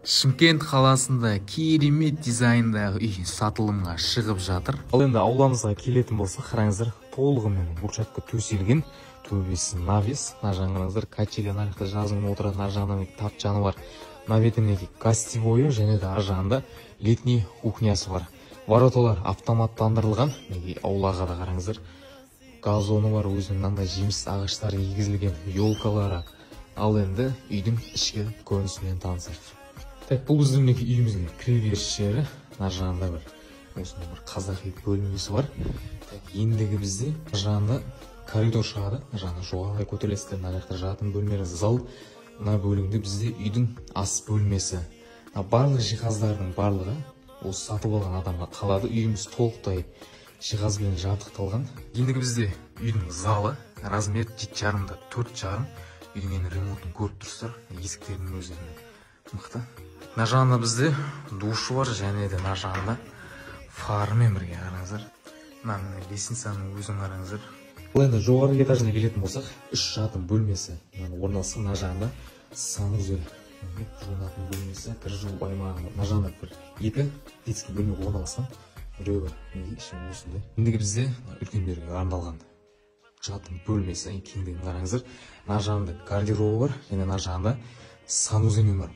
Шымкент қаласында керемет дизайндағы үй сатылымға шығып жатыр. Ал енді ауламызға келетін болсақ, қараңыздар, толығымен брусчатка төселген, төбесі навес, мына жағыңыздар качеля нарықта жазылып отырады, мына жағынан тапчаны бар. Мына бетінде гостевойы және де ар жағында летний кухнясы бар. Вороталар автоматтандырылған. Аулаға да қараңыздар, газоны бар, өзінің мынандай жеміс ағаштары егізілген, елкалары. Ал енді үйдің ішкі көрінісімен танысайық. Так, бұл біздің үйіміздің кіреберіс жері. Мына жағында осындай бір қазақи бөлмесі бар. Так, ендігі бізде жағында коридор шығады. Жаңа жоғарыға көтерілесіздер, мына жақта жатын бөлмелері, зал. Мына бөлімде бізде үйдің ас бөлмесі. Барлық жиһаздардың барлығы осы сатып алған адамға қалады. Үйіміз толықтай жиһазбен жабдықталған. Ендігі бізде үйдің залы, размер 7,5 4,5. Үйдің енді ремонтын көріп тұрсыздар, есіктерінің өзі мықты. Мына жағында бізде душы бар, және де мына жағында фарымен бірге қараңыздар. Мына лестницаның өзін қараңыздар. Бұл енді жоғарғы этажына келетін болсақ, 3 жатын бөлмесі орналасқан. Мына жағында санузел жуынатын бөлмесі, кір жуу аймағы. Мына жағында екі детский бөлме орналасқан. Біреуі осындай. Ендігі бізде үлкендерге арналған жатын бөлмесі, кеңдігін қараңыздар. Мына жағында гардеробы бар, және мына жағында санузел бар.